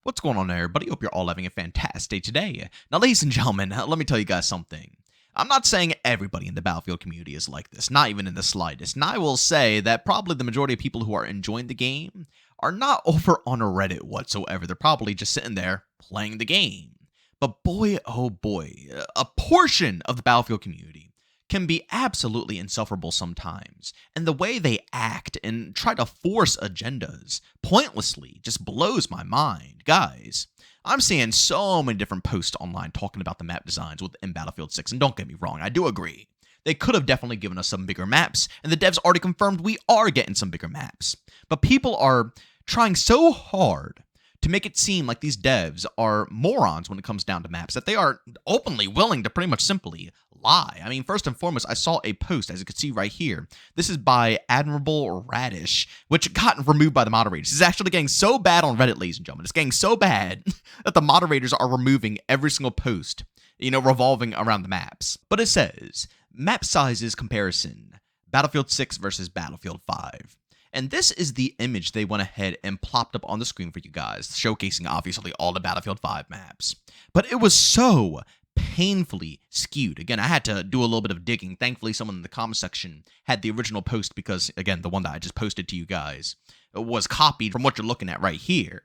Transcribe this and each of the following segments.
What's going on, everybody? Hope you're all having a fantastic day today. Now, ladies and gentlemen, let me tell you guys something. I'm not saying everybody in the Battlefield community is like this, not even in the slightest. And I will say that probably the majority of people who are enjoying the game are not over on Reddit whatsoever. They're probably just sitting there playing the game. But boy, oh boy, a portion of the Battlefield community can be absolutely insufferable sometimes, and the way they act and try to force agendas pointlessly just blows my mind. Guys, I'm seeing so many different posts online talking about the map designs within Battlefield 6, and don't get me wrong, I do agree. They could have definitely given us some bigger maps, and the devs already confirmed we are getting some bigger maps. But people are trying so hard to make it seem like these devs are morons when it comes down to maps, that they are openly willing to pretty much simply lie. I mean, first and foremost, I saw a post, as you can see right here. This is by Admirable Radish, which got removed by the moderators. It's actually getting so bad on Reddit, ladies and gentlemen. It's getting so bad that the moderators are removing every single post, revolving around the maps. But it says, map sizes comparison, Battlefield 6 versus Battlefield 5. And this is the image they went ahead and plopped up on the screen for you guys, showcasing obviously all the Battlefield 5 maps. But it was so painfully skewed. Again, I had to do a little bit of digging. Thankfully, someone in the comment section had the original post because, again, the one that I just posted to you guys was copied from what you're looking at right here.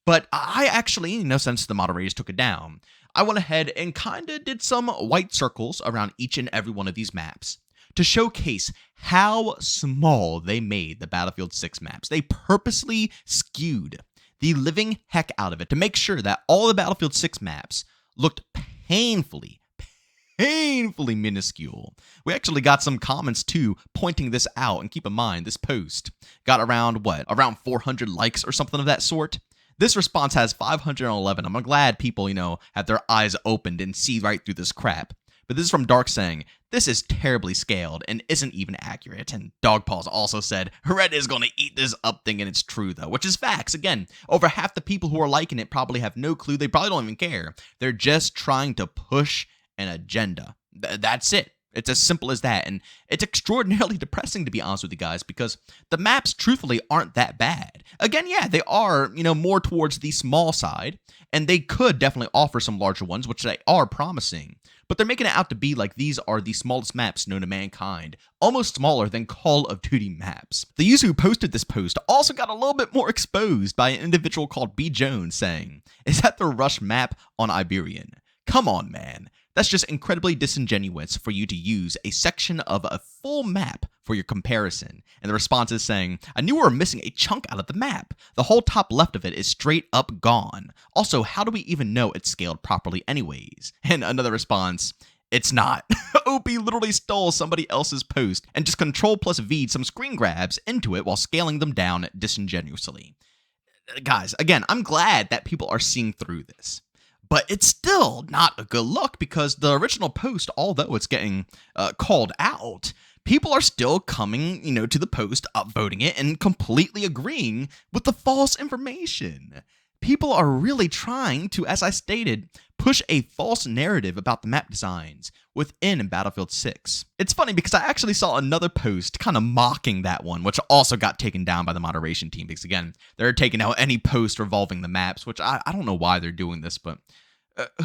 But I actually, since the moderators took it down, I went ahead and kind of did some white circles around each and every one of these maps to showcase how small they made the Battlefield 6 maps. They purposely skewed the living heck out of it to make sure that all the Battlefield 6 maps looked painfully minuscule. We actually got some comments too pointing this out, and keep in mind this post got around 400 likes or something of that sort. This response has 511. I'm glad people, have their eyes opened and see right through this crap. But this is from Dark saying, this is terribly scaled and isn't even accurate. And Dogpaws also said, Reddit is going to eat this up thinking it's true though, which is facts. Again, over half the people who are liking it probably have no clue. They probably don't even care. They're just trying to push an agenda. That's it. It's as simple as that. And it's extraordinarily depressing, to be honest with you guys, because the maps truthfully aren't that bad. Again, yeah, they are, more towards the small side, and they could definitely offer some larger ones, which they are promising. But they're making it out to be like these are the smallest maps known to mankind, almost smaller than Call of Duty maps. The user who posted this post also got a little bit more exposed by an individual called B. Jones saying, is that the Rush map on Iberian? Come on, man. That's just incredibly disingenuous for you to use a section of a full map for your comparison. And the response is saying, I knew we were missing a chunk out of the map. The whole top left of it is straight up gone. Also, how do we even know it's scaled properly anyways? And another response, it's not. OP literally stole somebody else's post and just Control+V'd some screen grabs into it while scaling them down disingenuously. Guys, again, I'm glad that people are seeing through this. But it's still not a good look because the original post, although it's getting called out, people are still coming, to the post, upvoting it, and completely agreeing with the false information. People are really trying to, as I stated, push a false narrative about the map designs within Battlefield 6. It's funny because I actually saw another post kind of mocking that one, which also got taken down by the moderation team because, again, they're taking out any post revolving the maps, which I don't know why they're doing this, but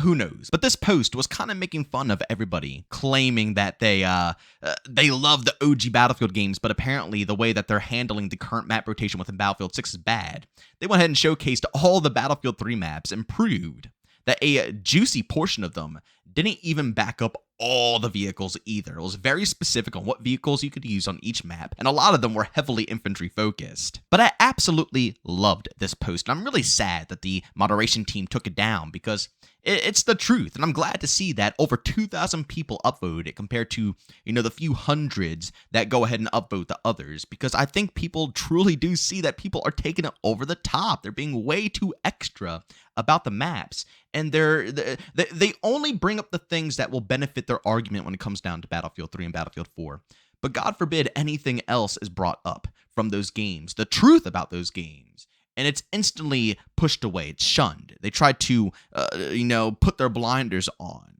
who knows? But this post was kind of making fun of everybody, claiming that they love the OG Battlefield games, but apparently the way that they're handling the current map rotation within Battlefield 6 is bad. They went ahead and showcased all the Battlefield 3 maps and proved that a juicy portion of them didn't even back up all the vehicles either. It was very specific on what vehicles you could use on each map, and a lot of them were heavily infantry focused. But I absolutely loved this post, and I'm really sad that the moderation team took it down because it's the truth, and I'm glad to see that over 2,000 people upvoted it compared to, the few hundreds that go ahead and upvote the others, because I think people truly do see that people are taking it over the top. They're being way too extra about the maps, and they only bring up the things that will benefit their argument when it comes down to Battlefield 3 and Battlefield 4. But God forbid anything else is brought up from those games, the truth about those games, and it's instantly pushed away. It's shunned. They try to, put their blinders on.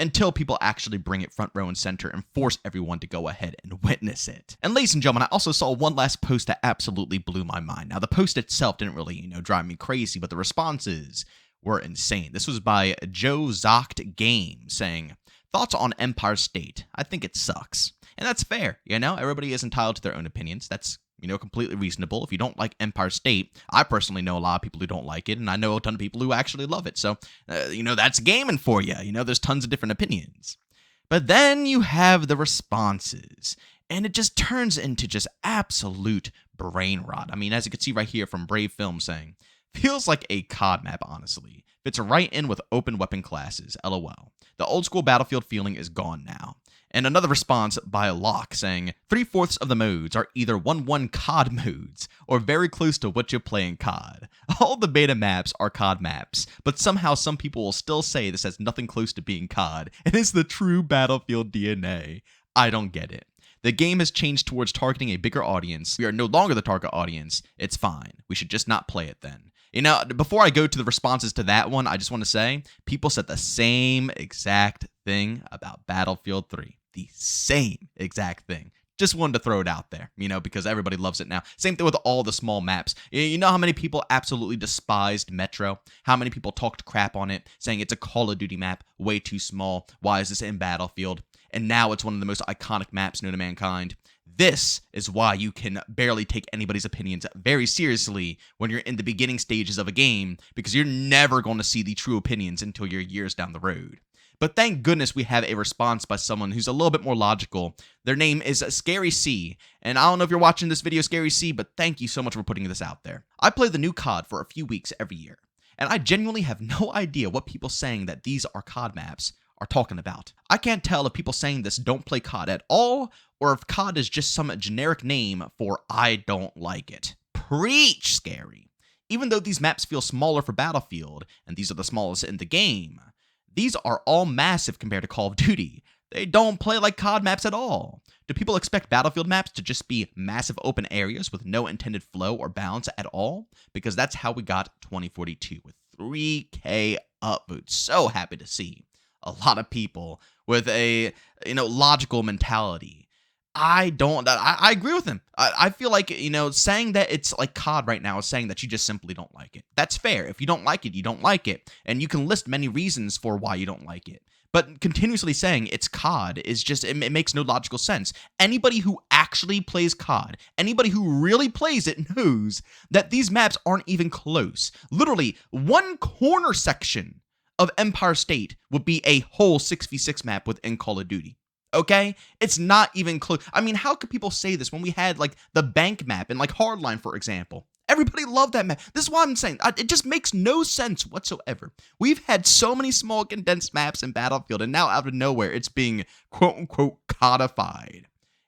until people actually bring it front row and center and force everyone to go ahead and witness it. And ladies and gentlemen, I also saw one last post that absolutely blew my mind. Now, the post itself didn't really, drive me crazy, but the responses were insane. This was by JbowenDaMan saying, "Thoughts on Empire State? I think it sucks." And that's fair, everybody is entitled to their own opinions. That's completely reasonable. If you don't like Empire State, I personally know a lot of people who don't like it, and I know a ton of people who actually love it. So, that's gaming for you. There's tons of different opinions. But then you have the responses, and it just turns into just absolute brain rot. I mean, as you can see right here from Brave Film saying, "Feels like a COD map, honestly. Fits right in with open weapon classes, lol. The old school Battlefield feeling is gone now." And another response by Locke saying, "3/4 of the modes are either 1-1 COD modes or very close to what you play in COD. All the beta maps are COD maps, but somehow some people will still say this has nothing close to being COD and is the true Battlefield DNA. I don't get it. The game has changed towards targeting a bigger audience. We are no longer the target audience. It's fine. We should just not play it then." Before I go to the responses to that one, I just want to say people said the same exact thing about Battlefield 3. The same exact thing. Just wanted to throw it out there, because everybody loves it now. Same thing with all the small maps. You know how many people absolutely despised Metro? How many people talked crap on it, saying it's a Call of Duty map, way too small. Why is this in Battlefield? And now it's one of the most iconic maps known to mankind. This is why you can barely take anybody's opinions very seriously when you're in the beginning stages of a game, because you're never going to see the true opinions until you're years down the road. But thank goodness we have a response by someone who's a little bit more logical. Their name is Scary C, and I don't know if you're watching this video, Scary C, but thank you so much for putting this out there. "I play the new COD for a few weeks every year, and I genuinely have no idea what people saying that these are COD maps are talking about. I can't tell if people saying this don't play COD at all, or if COD is just some generic name for I don't like it." Preach, Scary. Even though these maps feel smaller for Battlefield, and these are the smallest in the game, these are all massive compared to Call of Duty. They don't play like COD maps at all. Do people expect Battlefield maps to just be massive open areas with no intended flow or balance at all? Because that's how we got 2042 with 3K upvotes. So happy to see a lot of people with a logical mentality. I agree with him. I feel like, saying that it's like COD right now is saying that you just simply don't like it. That's fair. If you don't like it, you don't like it. And you can list many reasons for why you don't like it. But continuously saying it's COD is just, it makes no logical sense. Anybody who actually plays COD, anybody who really plays it knows that these maps aren't even close. Literally, one corner section of Empire State would be a whole 6v6 map within Call of Duty. Okay? It's not even close. I mean, how could people say this when we had like the bank map and like Hardline, for example? Everybody loved that map. This is why I'm saying it just makes no sense whatsoever. We've had so many small condensed maps in Battlefield, and now out of nowhere, it's being quote unquote codified.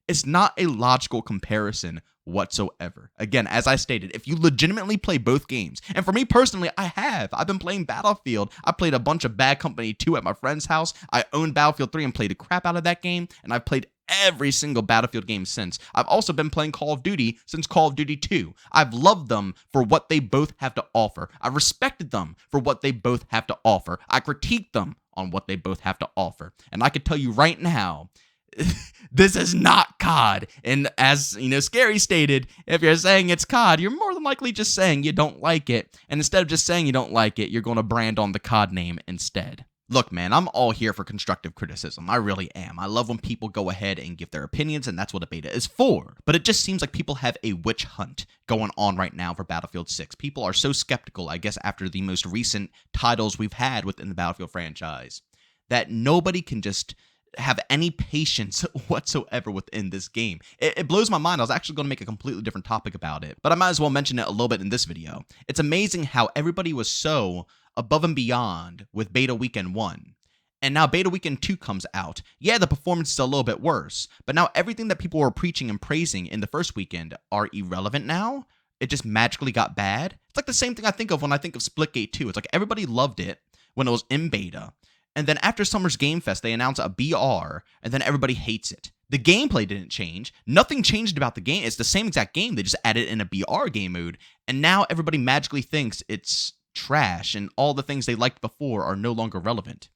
It's not a logical comparison whatsoever. Again, as I stated, if you legitimately play both games, and for me personally, I've been playing Battlefield. I played a bunch of Bad Company 2 at my friend's house. I owned Battlefield 3 and played the crap out of that game, and I've played every single Battlefield game since. I've also been playing Call of Duty since Call of Duty 2. I've loved them for what they both have to offer. I respected them for what they both have to offer. I critiqued them on what they both have to offer. And I can tell you right now, this is not COD. And as Scary stated, if you're saying it's COD, you're more than likely just saying you don't like it. And instead of just saying you don't like it, you're going to brand on the COD name instead. Look, man, I'm all here for constructive criticism. I really am. I love when people go ahead and give their opinions, and that's what a beta is for. But it just seems like people have a witch hunt going on right now for Battlefield 6. People are so skeptical, I guess, after the most recent titles we've had within the Battlefield franchise, that nobody can just have any patience whatsoever within this game. It blows my mind. I was actually going to make a completely different topic about it, but I might as well mention it a little bit in this video. It's amazing how everybody was so above and beyond with Beta Weekend 1. And now Beta Weekend 2 comes out. Yeah, the performance is a little bit worse, but now everything that people were preaching and praising in the first weekend are irrelevant now. It just magically got bad. It's like the same thing I think of when I think of Splitgate 2. It's like everybody loved it when it was in beta. And then after Summer's Game Fest, they announce a BR, and then everybody hates it. The gameplay didn't change. Nothing changed about the game. It's the same exact game. They just added in a BR game mode, and now everybody magically thinks it's trash, and all the things they liked before are no longer relevant.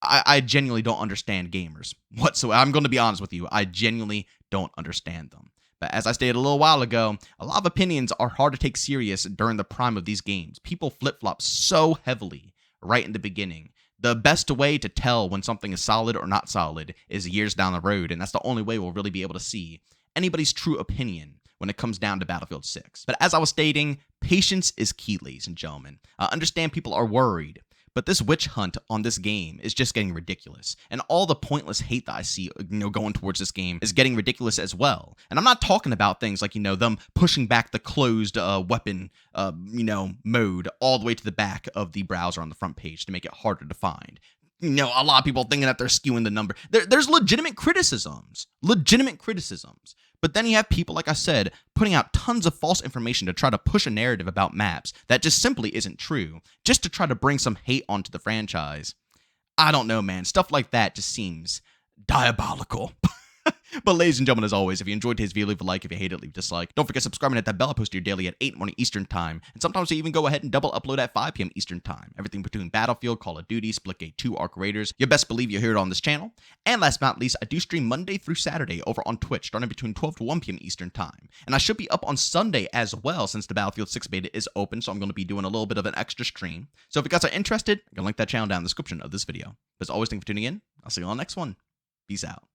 I genuinely don't understand gamers whatsoever. I'm going to be honest with you. I genuinely don't understand them. But as I stated a little while ago, a lot of opinions are hard to take serious during the prime of these games. People flip-flop so heavily right in the beginning. The best way to tell when something is solid or not solid is years down the road, and that's the only way we'll really be able to see anybody's true opinion when it comes down to Battlefield 6. But as I was stating, patience is key, ladies and gentlemen. I understand people are worried, but this witch hunt on this game is just getting ridiculous. And all the pointless hate that I see, going towards this game is getting ridiculous as well. And I'm not talking about things like, them pushing back the closed weapon, mode all the way to the back of the browser on the front page to make it harder to find. A lot of people thinking that they're skewing the number. There's legitimate criticisms. But then you have people, like I said, putting out tons of false information to try to push a narrative about maps that just simply isn't true, just to try to bring some hate onto the franchise. I don't know, man. Stuff like that just seems diabolical. But ladies and gentlemen, as always, if you enjoyed today's video, leave a like. If you hate it, leave a dislike. Don't forget subscribing at that bell. I post your daily at 8 in the morning Eastern Time. And sometimes I even go ahead and double upload at 5 p.m. Eastern Time. Everything between Battlefield, Call of Duty, Splitgate 2, Arc Raiders. You best believe you hear it on this channel. And last but not least, I do stream Monday through Saturday over on Twitch, starting between 12 to 1 p.m. Eastern Time. And I should be up on Sunday as well, since the Battlefield 6 beta is open, so I'm going to be doing a little bit of an extra stream. So if you guys are interested, I'm going to link that channel down in the description of this video. But as always, thank you for tuning in. I'll see you on the next one. Peace out.